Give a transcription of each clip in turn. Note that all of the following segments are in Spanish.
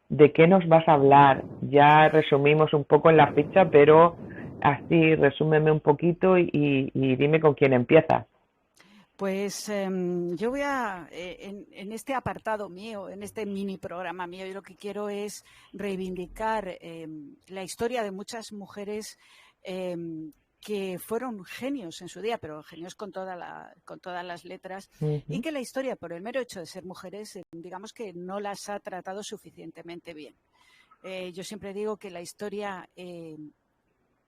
¿De qué nos vas a hablar? Ya resumimos un poco en la ficha, pero así resúmeme un poquito y dime con quién empiezas. Pues yo voy a, en este apartado mío, en este mini programa mío, yo lo que quiero es reivindicar la historia de muchas mujeres que fueron genios en su día, pero genios con todas las letras, y Ujú. que la historia, por el mero hecho de ser mujeres, digamos que no las ha tratado suficientemente bien. Yo siempre digo que la historia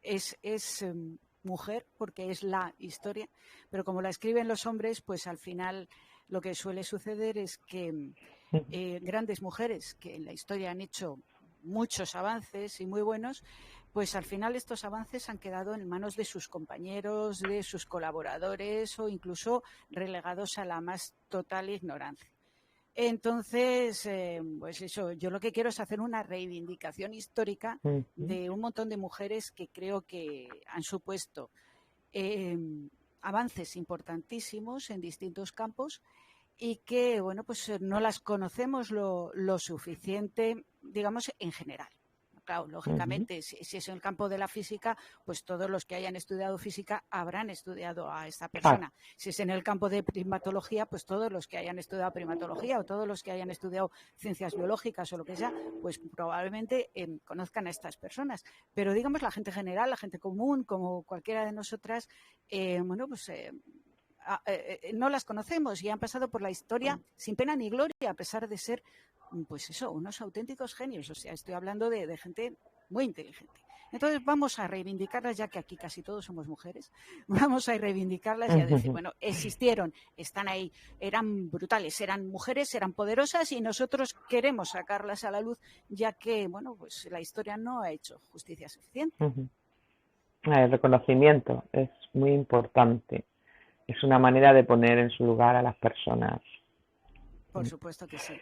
es mujer porque es la historia, pero como la escriben los hombres, pues al final lo que suele suceder es que grandes mujeres que en la historia han hecho muchos avances y muy buenos, pues al final estos avances han quedado en manos de sus compañeros, de sus colaboradores o incluso relegados a la más total ignorancia. Entonces, pues eso, yo lo que quiero es hacer una reivindicación histórica Ujú. de un montón de mujeres que creo que han supuesto eh, avances importantísimos en distintos campos y que, bueno, pues no las conocemos lo suficiente, digamos, en general. Claro, Ujú. lógicamente, si es en el campo de la física, pues todos los que hayan estudiado física habrán estudiado a esta Claro. persona. Si es en el campo de primatología, pues todos los que hayan estudiado primatología o todos los que hayan estudiado ciencias biológicas o lo que sea, pues probablemente conozcan a estas personas. Pero digamos la gente general, la gente común, como cualquiera de nosotras, bueno, pues no las conocemos y han pasado por la historia sin pena ni gloria, a pesar de ser, pues eso, unos auténticos genios. O sea, estoy hablando de gente muy inteligente. Entonces vamos a reivindicarlas, ya que aquí casi todos somos mujeres, vamos a reivindicarlas y a decir, Ujú. bueno, existieron, están ahí, eran brutales, eran mujeres, eran poderosas y nosotros queremos sacarlas a la luz, ya que, bueno, pues la historia no ha hecho justicia suficiente. Ujú. El reconocimiento es muy importante. Es una manera de poner en su lugar a las personas. Por supuesto que sí.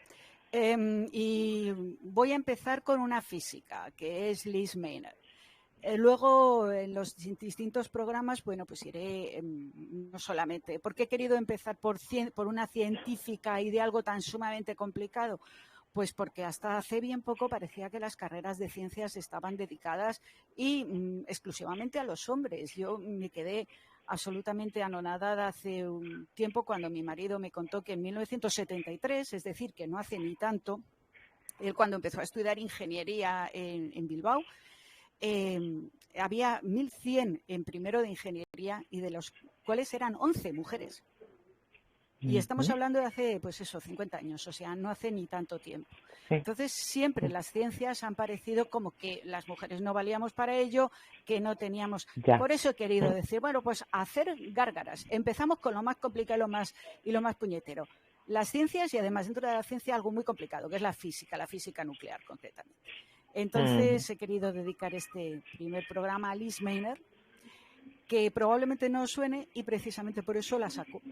Y voy a empezar con una física, que es Liz Maynard. Luego, en los distintos programas, bueno, pues iré no solamente, porque he querido empezar por una científica y de algo tan sumamente complicado. Pues porque hasta hace bien poco parecía que las carreras de ciencias estaban dedicadas exclusivamente a los hombres. Yo me quedé absolutamente anonadada hace un tiempo cuando mi marido me contó que en 1973, es decir, que no hace ni tanto, él cuando empezó a estudiar ingeniería en Bilbao, eh, había 1.100 en primero de ingeniería y de los cuales eran 11 mujeres. Y estamos Ujú. hablando de hace, pues eso, 50 años, o sea, no hace ni tanto tiempo. Sí. Entonces, siempre las ciencias han parecido como que las mujeres no valíamos para ello, que no teníamos. Ya. Por eso he querido decir, bueno, pues hacer gárgaras. Empezamos con lo más complicado y lo más puñetero. Las ciencias y además dentro de la ciencia algo muy complicado, que es la física nuclear concretamente. Ujú. Entonces, he querido dedicar este primer programa a Liz Maynard, que probablemente no os suene y precisamente por eso la saco.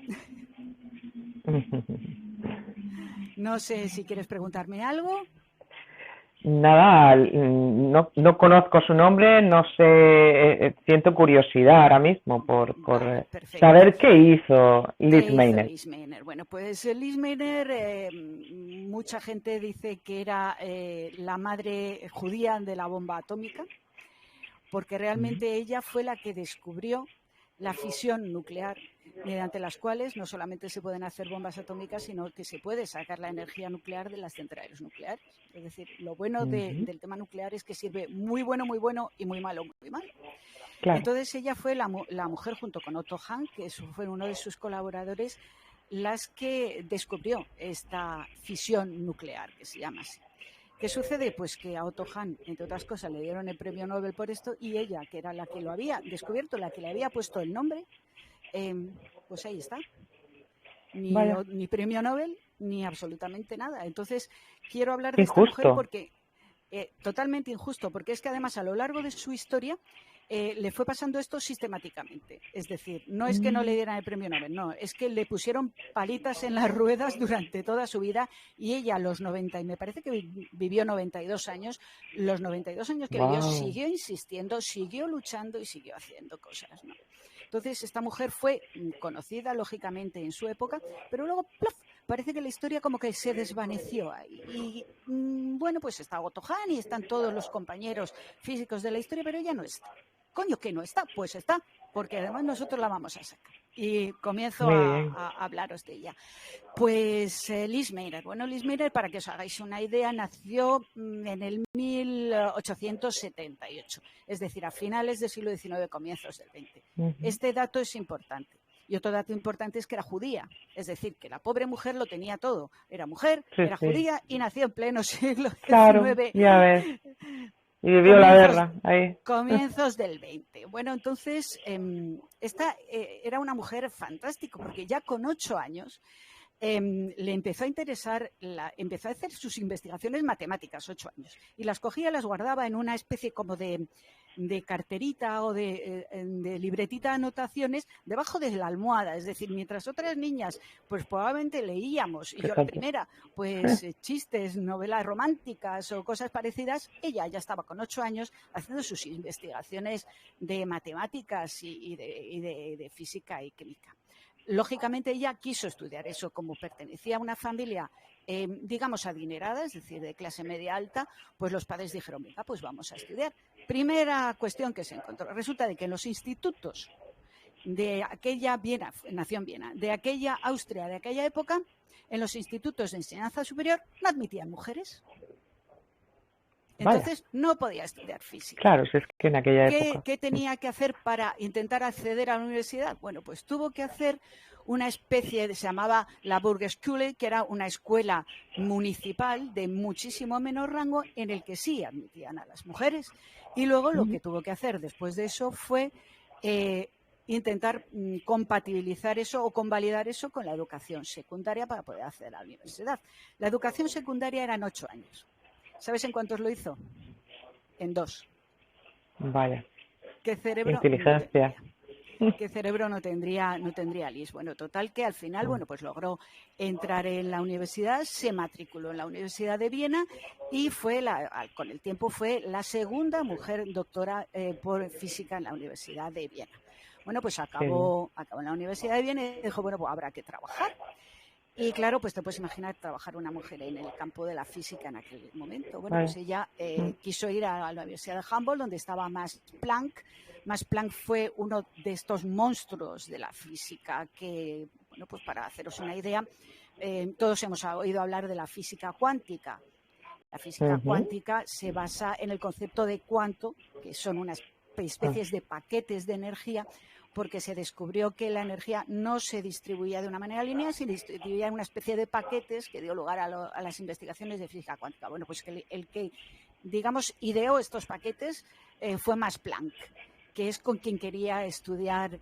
No sé si quieres preguntarme algo. Nada, no conozco su nombre, no sé, siento curiosidad ahora mismo por Vale, perfecto. saber qué hizo Liz ¿Qué hizo Maynard. Liz Maynard? Bueno, pues Liz Maynard, mucha gente dice que era la madre judía de la bomba atómica, porque Mm. realmente ella fue la que descubrió la fisión nuclear, mediante las cuales no solamente se pueden hacer bombas atómicas, sino que se puede sacar la energía nuclear de las centrales nucleares. Es decir, lo bueno Ujú. del tema nuclear es que sirve muy bueno y muy malo, muy malo. Claro. Entonces ella fue la mujer junto con Otto Hahn, que fue uno de sus colaboradores, las que descubrió esta fisión nuclear, que se llama así. ¿Qué sucede? Pues que a Otto Hahn, entre otras cosas, le dieron el premio Nobel por esto y ella, que era la que lo había descubierto, la que le había puesto el nombre, eh, pues ahí está. Vaya, Ni premio Nobel ni absolutamente nada. Entonces, quiero hablar de esta mujer injusto. porque totalmente injusto, porque es que además a lo largo de su historia le fue pasando esto sistemáticamente. Es decir, no es que no le Mm. dieran el premio Nobel, no, es que le pusieron palitas en las ruedas durante toda su vida y ella a los 90, y me parece que vivió 92 años, los 92 años que vivió Wow. siguió insistiendo, siguió luchando y siguió haciendo cosas, ¿no? Entonces, esta mujer fue conocida, lógicamente, en su época, pero luego, ¡plaf! parece que la historia como que se desvaneció ahí. Y bueno, pues está Otto Hahn y están todos los compañeros físicos de la historia, pero ella no está. Coño, que no está, pues está, porque además nosotros la vamos a sacar. Y comienzo Muy bien. a hablaros de ella. Pues Liz Meyrer. Bueno, Liz Meyrer, para que os hagáis una idea, nació en el 1878, es decir, a finales del siglo XIX, comienzos del XX. Este dato es importante. Y otro dato importante es que era judía, es decir, que la pobre mujer lo tenía todo. Era mujer, era judía y nació en pleno siglo XIX. Claro, ya ves. Y vivió la guerra ahí. Comienzos del 20. Bueno, entonces, esta era una mujer fantástica, porque ya con 8 años le empezó a interesar, empezó a hacer sus investigaciones matemáticas, 8 años, y las cogía y las guardaba en una especie como de carterita o de libretita de anotaciones debajo de la almohada. Es decir, mientras otras niñas pues probablemente leíamos, y yo la primera, pues chistes, novelas románticas o cosas parecidas, ella ya estaba con 8 años haciendo sus investigaciones de matemáticas y de física y química. Lógicamente ella quiso estudiar eso, como pertenecía a una familia, digamos, adinerada, es decir, de clase media alta, pues los padres dijeron, venga, pues vamos a estudiar. Primera cuestión que se encontró, resulta de que en los institutos de aquella Viena, nació en Viena, de aquella Austria, de aquella época, en los institutos de enseñanza superior no admitían mujeres. Entonces no podía estudiar física. Claro, si es que en aquella época. ¿Qué tenía que hacer para intentar acceder a la universidad? Bueno, pues tuvo que hacer una especie, se llamaba la Burgerschule, que era una escuela municipal de muchísimo menor rango en el que sí admitían a las mujeres. Y luego lo que tuvo que hacer después de eso fue intentar compatibilizar eso o convalidar eso con la educación secundaria para poder acceder a la universidad. La educación secundaria eran 8 años. ¿Sabes en cuántos lo hizo? En 2. Vaya. ¿Qué cerebro? Inteligencia. ¿Qué cerebro no tendría Liz? Bueno, total que al final, bueno, pues logró entrar en la universidad, se matriculó en la Universidad de Viena y con el tiempo fue la segunda mujer doctora por física en la Universidad de Viena. Bueno, pues acabó en la Universidad de Viena y dijo, bueno, pues habrá que trabajar. Y claro, pues te puedes imaginar trabajar una mujer en el campo de la física en aquel momento. Bueno, pues ella quiso ir a la Universidad de Humboldt, donde estaba Max Planck. Max Planck fue uno de estos monstruos de la física que, bueno, pues para haceros una idea, todos hemos oído hablar de la física cuántica. La física cuántica se basa en el concepto de cuanto, que son unas especies de paquetes de energía, porque se descubrió que la energía no se distribuía de una manera lineal, se distribuía en una especie de paquetes que dio lugar a las investigaciones de física cuántica. Bueno, pues el que, digamos, ideó estos paquetes fue Max Planck, que es con quien quería estudiar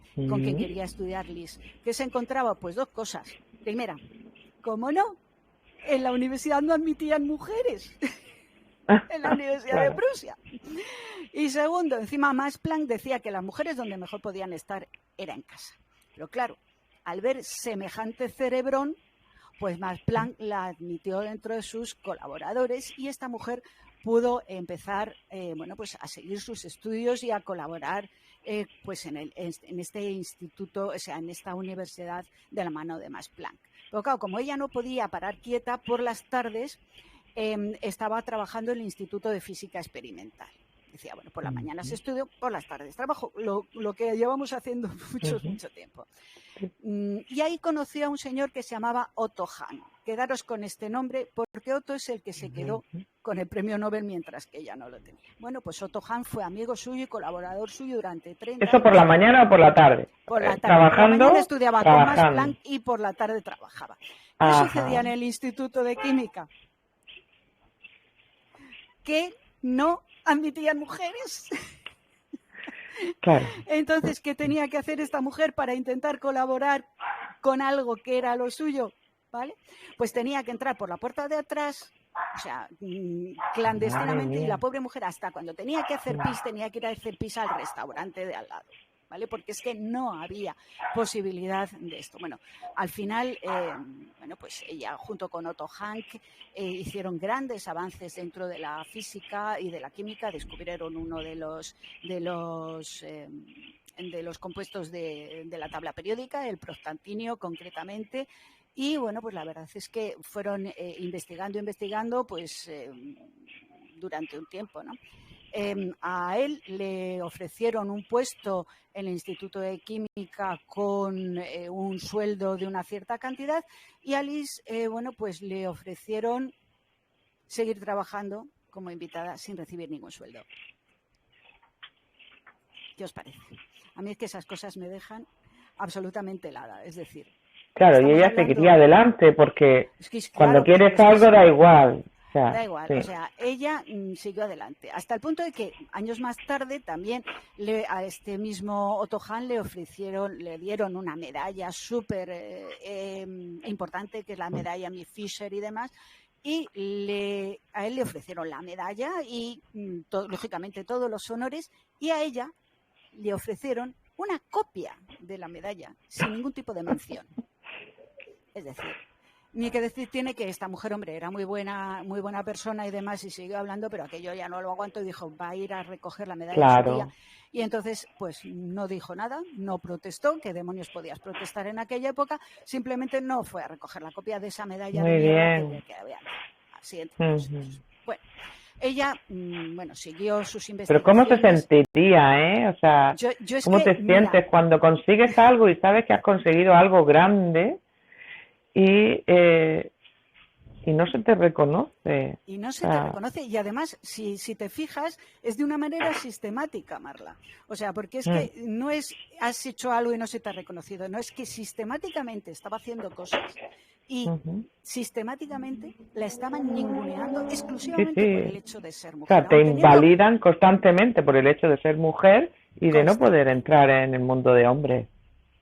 Liz. ¿Qué se encontraba? Pues 2 cosas. Primera, ¿cómo no? En la universidad no admitían mujeres. En la Universidad de Prusia. Y segundo, encima Max Planck decía que las mujeres donde mejor podían estar era en casa. Pero claro, al ver semejante cerebrón, pues Max Planck la admitió dentro de sus colaboradores y esta mujer pudo empezar bueno, pues a seguir sus estudios y a colaborar pues en este instituto, o sea, en esta universidad de la mano de Max Planck. Pero claro, como ella no podía parar quieta, por las tardes estaba trabajando en el Instituto de Física Experimental. Decía, bueno, por la mañana se estudio, por las tardes trabajo, lo que llevamos haciendo mucho tiempo. Y ahí conocí a un señor que se llamaba Otto Hahn. Quedaros con este nombre porque Otto es el que se quedó con el premio Nobel mientras que ella no lo tenía. Bueno, pues Otto Hahn fue amigo suyo y colaborador suyo durante 30 años. ¿Eso por la mañana o por la tarde? Por la tarde. Trabajando. Por la mañana estudiaba con Max Planck y por la tarde trabajaba. ¿Qué sucedía en el Instituto de Química? Que no admitían mujeres. Claro. Entonces, ¿qué tenía que hacer esta mujer para intentar colaborar con algo que era lo suyo? ¿Vale? Pues tenía que entrar por la puerta de atrás, o sea, clandestinamente, y la pobre mujer, hasta cuando tenía que hacer pis, tenía que ir a hacer pis al restaurante de al lado. ¿Vale? Porque es que no había posibilidad de esto. Bueno, al final, bueno, pues ella junto con Otto Hahn hicieron grandes avances dentro de la física y de la química, descubrieron uno de los compuestos de la tabla periódica, el prostantinio concretamente, Y bueno, pues la verdad es que fueron investigando, pues durante un tiempo, ¿no? A él le ofrecieron un puesto en el Instituto de Química con un sueldo de una cierta cantidad, y a Liz, bueno, pues le ofrecieron seguir trabajando como invitada sin recibir ningún sueldo. ¿Qué os parece? A mí es que esas cosas me dejan absolutamente helada. Es decir, Claro, y ella seguiría adelante porque cuando quieres algo da igual. O sea, da igual, sí. O sea, ella siguió adelante, hasta el punto de que años más tarde también a este mismo Otto Hahn le dieron una medalla súper importante, que es la medalla Mi Fisher y demás, y a él le ofrecieron la medalla y lógicamente todos los honores, y a ella le ofrecieron una copia de la medalla sin ningún tipo de mención. Es decir, ni que decir tiene que esta mujer, hombre, era muy buena persona y demás, y siguió hablando, pero aquello ya no lo aguanto, y dijo, va a ir a recoger la medalla, claro, de su tía. Y entonces, pues no dijo nada, no protestó, ¿qué demonios podías protestar en aquella época? Simplemente no fue a recoger la copia de esa medalla muy de mierda bien. que había. Así, bueno, ella, bueno, siguió sus investigaciones. Pero ¿cómo se sentiría, O sea, ¿cómo te sientes cuando consigues algo y sabes que has conseguido algo grande y no se te reconoce? Y no se te reconoce. Y además, si te fijas, es de una manera sistemática, Marla. O sea, porque es que no es has hecho algo y no se te ha reconocido. No, es que sistemáticamente estaba haciendo cosas y sistemáticamente la estaban ninguneando exclusivamente por el hecho de ser mujer. O sea, te invalidan constantemente por el hecho de ser mujer y de no poder entrar en el mundo de hombres.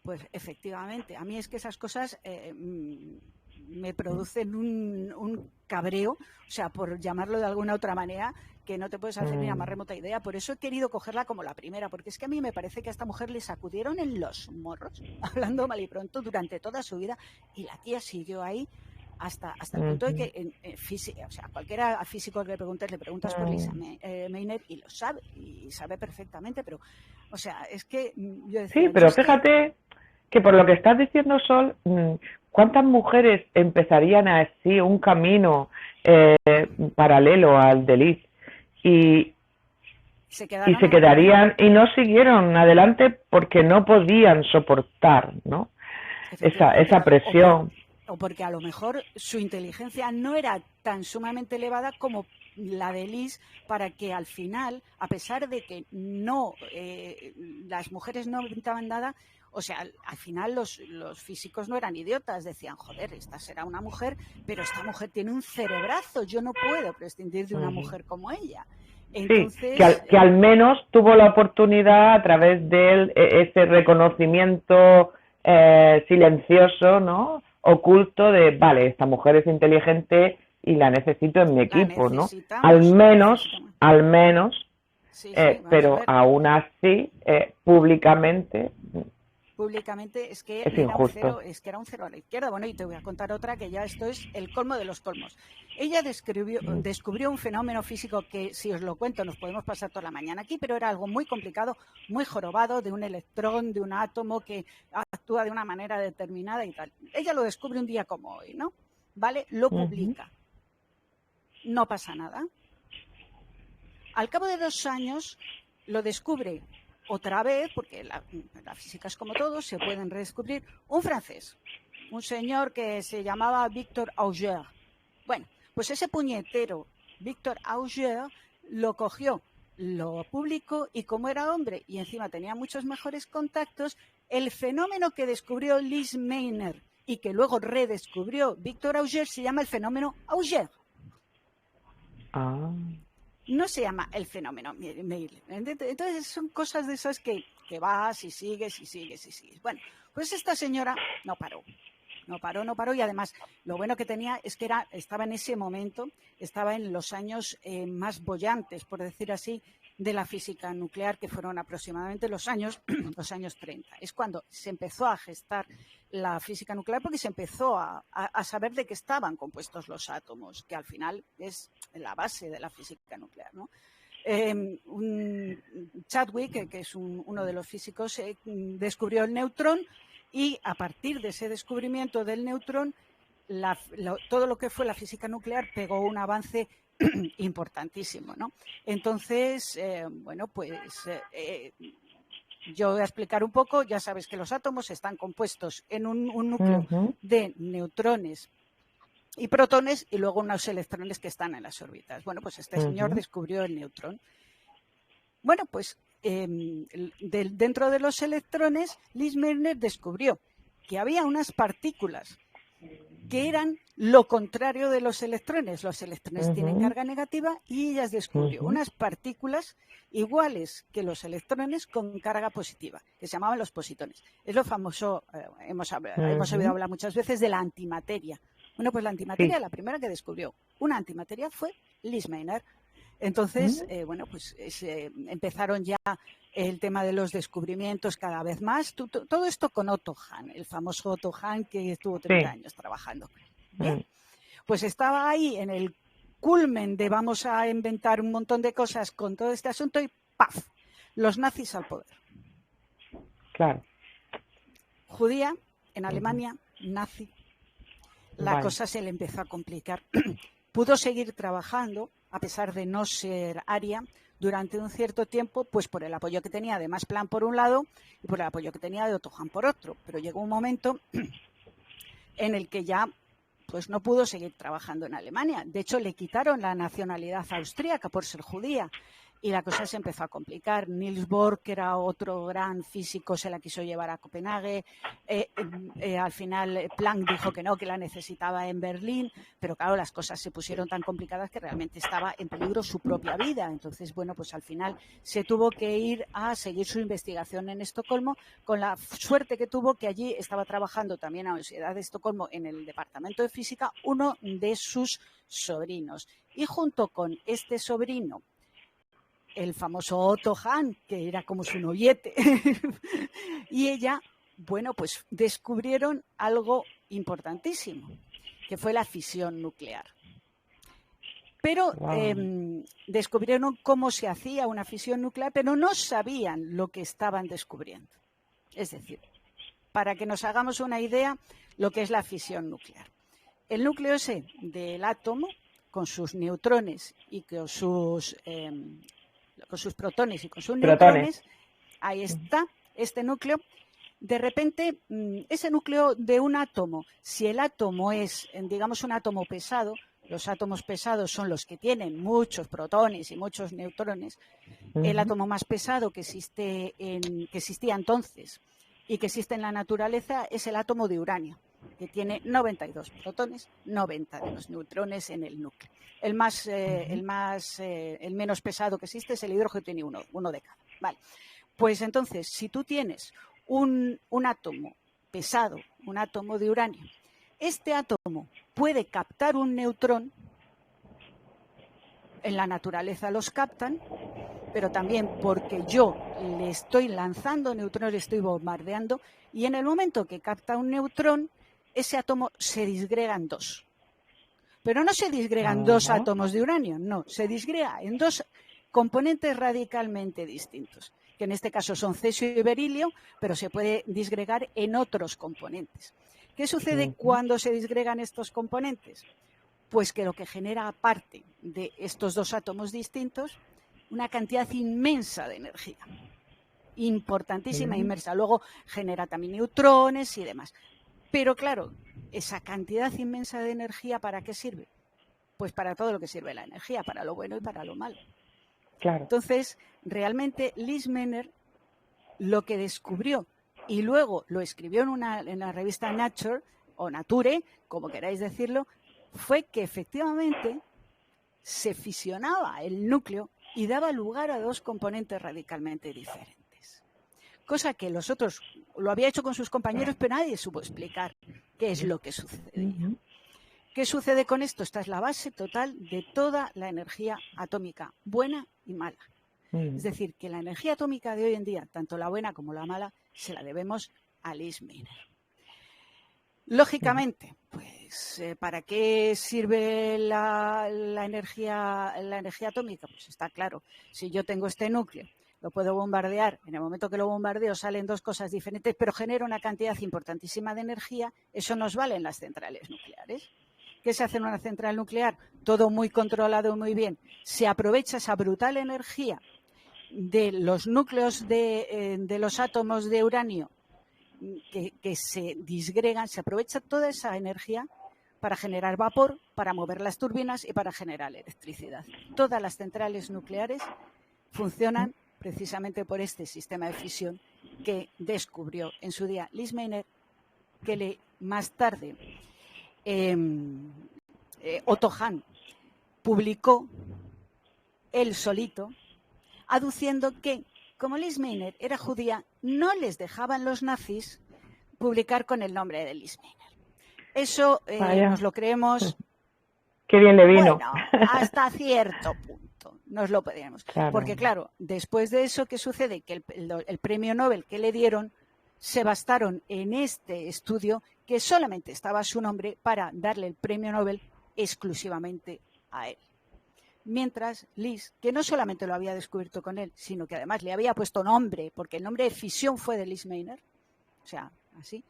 Pues efectivamente. A mí es que esas cosas me producen un cabreo, o sea, por llamarlo de alguna otra manera, que no te puedes hacer ni la más remota idea. Por eso he querido cogerla como la primera, porque es que a mí me parece que a esta mujer le sacudieron en los morros, hablando mal y pronto, durante toda su vida, y la tía siguió ahí hasta el punto de que o sea, cualquiera físico que le preguntas por Lisa Meitner y lo sabe, y sabe perfectamente, pero, o sea, es que yo decía... Sí, pero fíjate que por lo que estás diciendo, Sol, ¿cuántas mujeres empezarían así un camino paralelo al de Liz y se quedarían y no siguieron adelante porque no podían soportar, ¿no? Esa presión? O porque a lo mejor su inteligencia no era tan sumamente elevada como la de Liz, para que al final, a pesar de que no las mujeres no pintaban nada, o sea, al final los físicos no eran idiotas, decían, joder, esta será una mujer, pero esta mujer tiene un cerebrazo, yo no puedo prescindir de una mujer como ella. Entonces, sí, que al menos tuvo la oportunidad a través de ese reconocimiento silencioso, ¿no? Oculto de, vale, esta mujer es inteligente y la necesito en mi equipo, ¿no? Al menos, sí, pero aún así, públicamente es que es injusto. Era un cero a la izquierda. Bueno, y te voy a contar otra, que ya esto es el colmo de los colmos. Ella descubrió un fenómeno físico que, si os lo cuento, nos podemos pasar toda la mañana aquí, pero era algo muy complicado, muy jorobado, de un electrón, de un átomo que actúa de una manera determinada y tal. Ella lo descubre un día como hoy, ¿no? ¿Vale? Lo publica. No pasa nada. Al cabo de 2 años lo descubre otra vez, porque la física es como todo, se pueden redescubrir, un francés, un señor que se llamaba Victor Auger. Bueno, pues ese puñetero Victor Auger lo cogió, lo publicó, y como era hombre y encima tenía muchos mejores contactos, el fenómeno que descubrió Liz Meitner y que luego redescubrió Victor Auger se llama el fenómeno Auger. No se llama el fenómeno Meitner. Entonces son cosas de esas que vas y sigues y sigues y sigues. Bueno, pues esta señora no paró, y además lo bueno que tenía es que estaba en ese momento, estaba en los años más bollantes, por decir así, de la física nuclear, que fueron aproximadamente los años 30. Es cuando se empezó a gestar la física nuclear, porque se empezó a saber de qué estaban compuestos los átomos, que al final es la base de la física nuclear, ¿no? Chadwick, que es uno de los físicos, descubrió el neutrón, y a partir de ese descubrimiento del neutrón todo lo que fue la física nuclear pegó un avance importantísimo, ¿no? Entonces, bueno, pues yo voy a explicar un poco. Ya sabes que los átomos están compuestos en un núcleo de neutrones y protones y luego unos electrones que están en las órbitas. Bueno, pues este señor descubrió el neutrón. Bueno, pues dentro de los electrones, Lise Meitner descubrió que había unas partículas que eran lo contrario de los electrones. Los electrones tienen carga negativa y ella descubrió unas partículas iguales que los electrones con carga positiva, que se llamaban los positones. Es lo famoso, hemos oído hablar muchas veces de la antimateria. Bueno, pues la antimateria, la primera que descubrió una antimateria fue Lise Meitner. Entonces, bueno, pues empezaron ya el tema de los descubrimientos cada vez más. Todo esto con Otto Hahn, el famoso Otto Hahn que estuvo 30 años trabajando. Bien, pues estaba ahí en el culmen de vamos a inventar un montón de cosas con todo este asunto y ¡paf! Los nazis al poder. Claro. Judía, en Alemania, nazi. La cosa se le empezó a complicar. Pudo seguir trabajando, a pesar de no ser aria, durante un cierto tiempo, pues por el apoyo que tenía de Max Planck por un lado y por el apoyo que tenía de Otto Hahn por otro. Pero llegó un momento en el que ya pues no pudo seguir trabajando en Alemania. De hecho, le quitaron la nacionalidad austríaca por ser judía. Y la cosa se empezó a complicar. Niels Bohr, que era otro gran físico, se la quiso llevar a Copenhague. Al final Planck dijo que no, que la necesitaba en Berlín. Pero claro, las cosas se pusieron tan complicadas que realmente estaba en peligro su propia vida. Entonces, bueno, pues al final se tuvo que ir a seguir su investigación en Estocolmo, con la suerte que tuvo que allí estaba trabajando también a la Universidad de Estocolmo en el departamento de física uno de sus sobrinos. Y junto con este sobrino, el famoso Otto Hahn, que era como su noviete, y ella, bueno, pues descubrieron algo importantísimo, que fue la fisión nuclear. Pero descubrieron cómo se hacía una fisión nuclear, pero no sabían lo que estaban descubriendo. Es decir, para que nos hagamos una idea, lo que es la fisión nuclear. El núcleo ese del átomo, con sus neutrones y con sus protones y con sus neutrones, ahí está, este núcleo. De repente, ese núcleo de un átomo, si el átomo es, digamos, un átomo pesado, los átomos pesados son los que tienen muchos protones y muchos neutrones. El átomo más pesado que existía entonces y que existe en la naturaleza es el átomo de uranio, que tiene 92 protones, 90 de los neutrones en el núcleo. El menos pesado que existe es el hidrógeno, tiene uno de cada. Vale. Pues entonces, si tú tienes un átomo pesado, un átomo de uranio, este átomo puede captar un neutrón. En la naturaleza los captan, pero también porque yo le estoy lanzando neutrones, le estoy bombardeando, y en el momento que capta un neutrón, ese átomo se disgrega en dos. Pero no se disgregan dos átomos de uranio, no, se disgrega en dos componentes radicalmente distintos, que en este caso son cesio y berilio, pero se puede disgregar en otros componentes. ¿Qué sucede cuando se disgregan estos componentes? Pues que lo que genera, aparte de estos dos átomos distintos, una cantidad inmensa de energía, importantísima, inmensa. Luego genera también neutrones y demás. Pero claro, esa cantidad inmensa de energía, ¿para qué sirve? Pues para todo lo que sirve la energía, para lo bueno y para lo malo. Claro. Entonces, realmente Lise Meitner lo que descubrió, y luego lo escribió en la revista Nature, o Nature, como queráis decirlo, fue que efectivamente se fisionaba el núcleo y daba lugar a dos componentes radicalmente diferentes. Cosa que los otros lo había hecho con sus compañeros, pero nadie supo explicar qué es lo que sucedía. ¿Qué sucede con esto? Esta es la base total de toda la energía atómica, buena y mala. Es decir, que la energía atómica de hoy en día, tanto la buena como la mala, se la debemos a Lise Meitner. Lógicamente, pues, ¿para qué sirve la energía atómica? Pues está claro, si yo tengo este núcleo, lo puedo bombardear, en el momento que lo bombardeo salen dos cosas diferentes, pero genera una cantidad importantísima de energía, eso nos vale en las centrales nucleares. ¿Qué se hace en una central nuclear? Todo muy controlado, muy bien. Se aprovecha esa brutal energía de los núcleos de los átomos de uranio que se disgregan, se aprovecha toda esa energía para generar vapor, para mover las turbinas y para generar electricidad. Todas las centrales nucleares funcionan precisamente por este sistema de fisión que descubrió en su día Lise Meitner, que más tarde Otto Hahn publicó él solito, aduciendo que, como Lise Meitner era judía, no les dejaban los nazis publicar con el nombre de Lise Meitner. Eso nos lo creemos. Qué bien le vino. Bueno, hasta cierto punto nos lo podríamos. Claro. Porque claro, después de eso, ¿qué sucede? Que el premio Nobel que le dieron se bastaron en este estudio que solamente estaba su nombre para darle el premio Nobel exclusivamente a él. Mientras Lise, que no solamente lo había descubierto con él, sino que además le había puesto nombre, porque el nombre de fisión fue de Lise Meitner, o sea, así,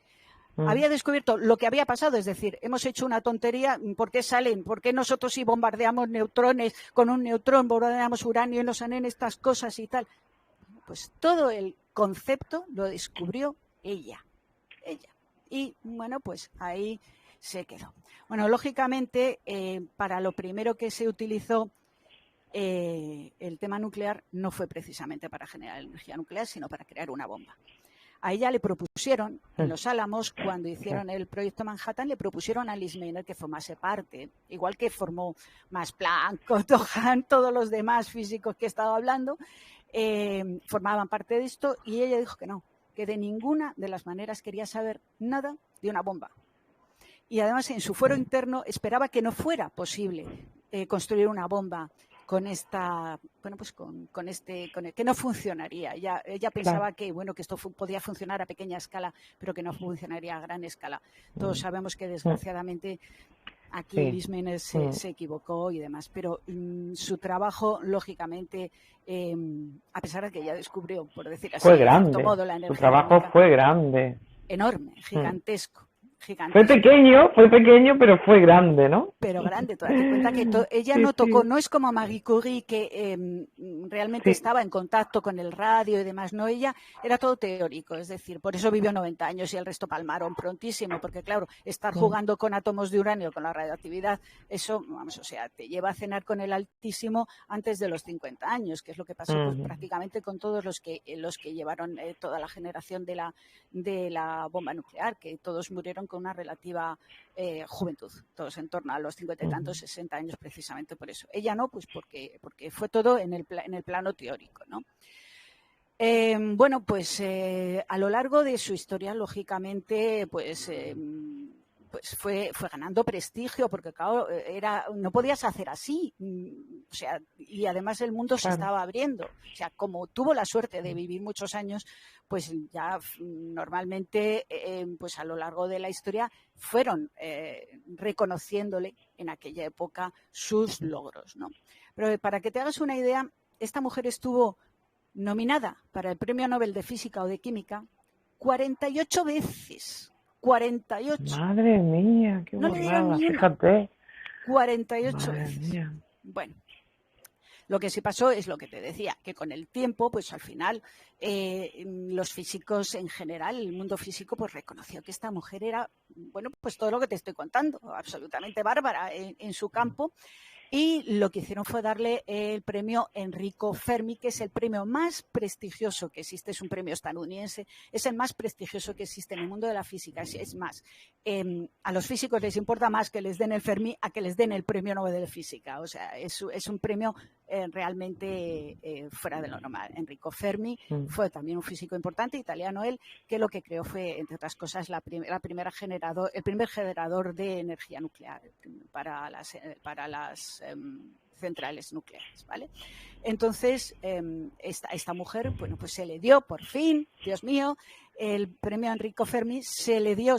había descubierto lo que había pasado, es decir, hemos hecho una tontería, ¿por qué salen? ¿Por qué nosotros si bombardeamos neutrones con un neutrón, bombardeamos uranio y nos salen estas cosas y tal? Pues todo el concepto lo descubrió ella. Y bueno, pues ahí se quedó. Bueno, lógicamente, para lo primero que se utilizó el tema nuclear no fue precisamente para generar energía nuclear, sino para crear una bomba. A ella le propusieron, en Los Álamos, cuando hicieron el proyecto Manhattan, le propusieron a Lise Meitner que formase parte, igual que formó Max Planck, Otto Hahn, todos los demás físicos que he estado hablando, formaban parte de esto, y ella dijo que no, que de ninguna de las maneras quería saber nada de una bomba. Y además en su fuero interno esperaba que no fuera posible construir una bomba con esta, bueno, pues que no funcionaría. Ella pensaba que, bueno, que esto podía funcionar a pequeña escala, pero que no funcionaría a gran escala. Todos sabemos que desgraciadamente aquí Lise Meitner se equivocó y demás, pero su trabajo, lógicamente, a pesar de que ella descubrió, por decir así, fue grande. Modo, la energía su trabajo atómica, fue grande. Enorme, gigantesco. Fue pequeño, pero fue grande, ¿no? Pero grande, tú date cuenta que ella no tocó, no es como Marie Curie que realmente estaba en contacto con el radio y demás, no, ella era todo teórico, es decir, por eso vivió 90 años y el resto palmaron prontísimo, porque claro, estar jugando con átomos de uranio, con la radioactividad, eso, vamos, o sea, te lleva a cenar con el Altísimo antes de los 50 años, que es lo que pasó pues, prácticamente con todos los que llevaron toda la generación de la bomba nuclear, que todos murieron con una relativa juventud, todos en torno a los 50 y tantos, 60 años precisamente por eso. Ella no, pues porque fue todo en el plano teórico, ¿no? Bueno, pues a lo largo de su historia, lógicamente, pues fue ganando prestigio, porque claro, no podías hacer así, o sea, y además el mundo se estaba abriendo, o sea, como tuvo la suerte de vivir muchos años, pues ya normalmente, pues a lo largo de la historia fueron reconociéndole en aquella época sus logros, ¿no? Pero para que te hagas una idea, esta mujer estuvo nominada para el Premio Nobel de Física o de Química 48 veces. 48. Madre mía, qué no burrada, fíjate. 48 Madre veces. Mía. Bueno, lo que sí pasó es lo que te decía, que con el tiempo, pues al final, los físicos en general, el mundo físico, pues reconoció que esta mujer era, bueno, pues todo lo que te estoy contando, absolutamente bárbara en su campo. Y lo que hicieron fue darle el premio Enrico Fermi, que es el premio más prestigioso que existe, es un premio estadounidense, es el más prestigioso que existe en el mundo de la física. Es más, a los físicos les importa más que les den el Fermi a que les den el premio Nobel de Física. O sea, es un premio realmente fuera de lo normal. Enrico Fermi fue también un físico importante, italiano él, que lo que creó fue, entre otras cosas, el primer generador de energía nuclear para las centrales nucleares, ¿vale? Entonces, esta mujer, bueno, pues se le dio, por fin, Dios mío, el premio Enrico Fermi se le dio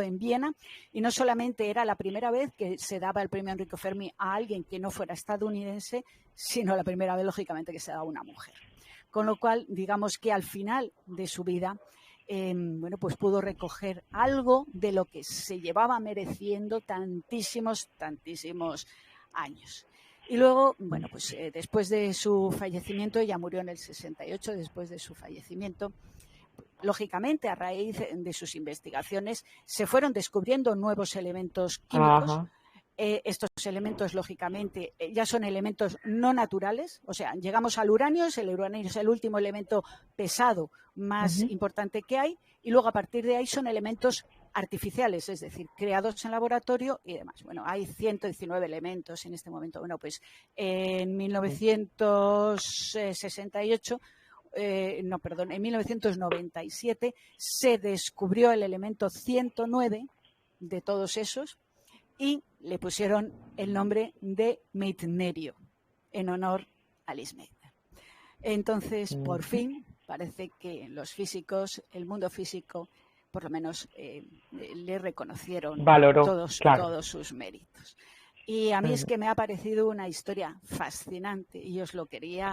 en Viena, y no solamente era la primera vez que se daba el premio Enrico Fermi a alguien que no fuera estadounidense, sino la primera vez, lógicamente, que se daba a una mujer. Con lo cual, digamos que al final de su vida, bueno, pues pudo recoger algo de lo que se llevaba mereciendo tantísimos años. Y luego, bueno, pues después de su fallecimiento, ella murió en el 68, después de su fallecimiento, lógicamente, a raíz de sus investigaciones, se fueron descubriendo nuevos elementos químicos. Ajá. Estos elementos, lógicamente, ya son elementos no naturales. O sea, llegamos al uranio, el uranio es el último elemento pesado más importante que hay, y luego a partir de ahí son elementos artificiales, es decir, creados en laboratorio y demás. Bueno, hay 119 elementos en este momento. Bueno, pues en 1968... en 1997 se descubrió el elemento 109 de todos esos y le pusieron el nombre de meitnerio en honor a Liz Meitner. Entonces, por fin, parece que los físicos, el mundo físico, por lo menos le reconocieron todos sus méritos. Y a mí es que me ha parecido una historia fascinante y os lo quería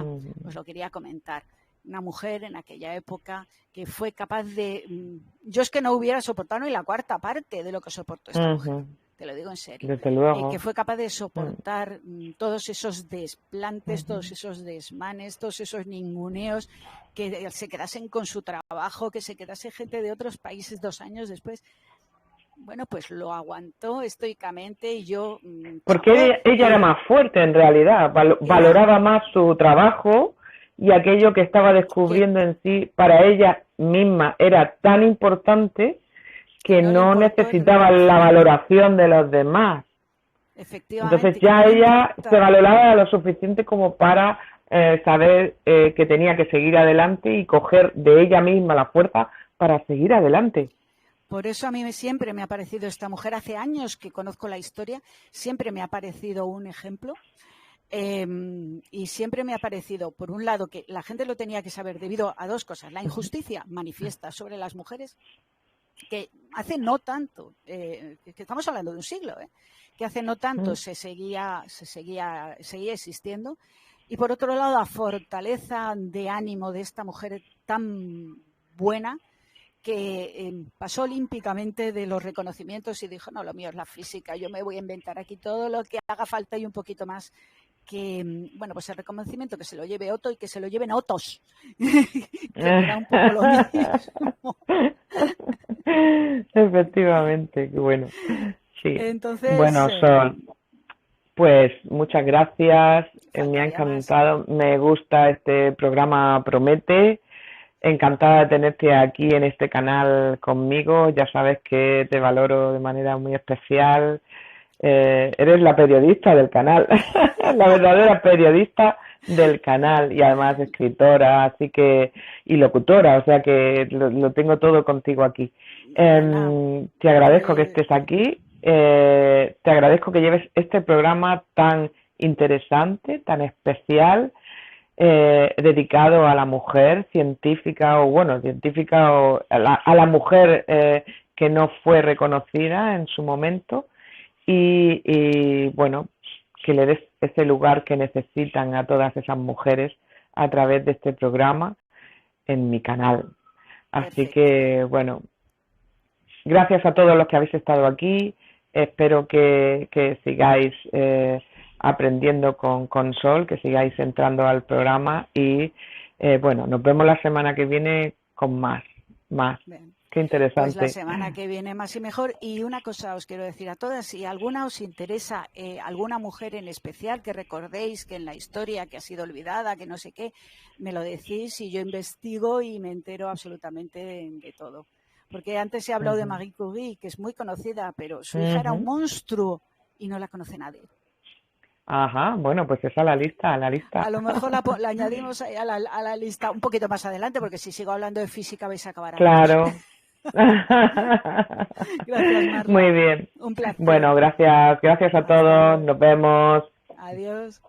comentar. Una mujer en aquella época que fue capaz de... Yo es que no hubiera soportado ni la cuarta parte de lo que soportó esta mujer. Te lo digo en serio. Desde luego. Que fue capaz de soportar todos esos desplantes, todos esos desmanes, todos esos ninguneos, que se quedasen con su trabajo, que se quedase gente de otros países 2 años después. Bueno, pues lo aguantó estoicamente y yo... Porque ella era más fuerte en realidad, valoraba más su trabajo y aquello que estaba descubriendo en sí para ella misma era tan importante que no necesitaba la valoración de los demás. Efectivamente. Entonces ya ella se valoraba lo suficiente como para saber que tenía que seguir adelante y coger de ella misma la fuerza para seguir adelante. Por eso a mí siempre me ha parecido esta mujer, hace años que conozco la historia, siempre me ha parecido un ejemplo. Y siempre me ha parecido, por un lado, que la gente lo tenía que saber debido a 2 cosas. La injusticia manifiesta sobre las mujeres, que hace no tanto, que estamos hablando de un siglo, que hace no tanto seguía existiendo. Y por otro lado, la fortaleza de ánimo de esta mujer tan buena, que pasó olímpicamente de los reconocimientos y dijo, no, lo mío es la física, yo me voy a inventar aquí todo lo que haga falta y un poquito más. Que, bueno, pues el reconocimiento que se lo lleve Otto y que se lo lleven Otos. Que era un poco lo mismo. Efectivamente, qué bueno. Sí. Entonces, bueno, Sol, pues muchas gracias. Me ha encantado. Me gusta este programa, promete. Encantada de tenerte aquí en este canal conmigo. Ya sabes que te valoro de manera muy especial. Eres la periodista del canal, la verdadera periodista del canal y además escritora, así que y locutora, o sea que lo tengo todo contigo aquí. Te agradezco que estés aquí, te agradezco que lleves este programa tan interesante, tan especial, dedicado a la mujer científica o a la mujer que no fue reconocida en su momento. Y bueno, que le des ese lugar que necesitan a todas esas mujeres a través de este programa en mi canal. Así que, bueno, gracias a todos los que habéis estado aquí. Espero que sigáis aprendiendo con Sol, que sigáis entrando al programa y, bueno, nos vemos la semana que viene con más. Bien. Qué interesante. Pues la semana que viene más y mejor. Y una cosa os quiero decir a todas, si alguna os interesa, alguna mujer en especial que recordéis que en la historia que ha sido olvidada, que no sé qué, me lo decís y yo investigo y me entero absolutamente de todo. Porque antes se ha hablado de Marie Curie, que es muy conocida, pero su hija era un monstruo y no la conoce nadie. Ajá, bueno, pues esa es la lista. A lo mejor la añadimos a la lista un poquito más adelante, porque si sigo hablando de física vais a acabar. Claro. Gracias, Marla. Muy bien. Un placer. Bueno, gracias a todos. Nos vemos. Adiós.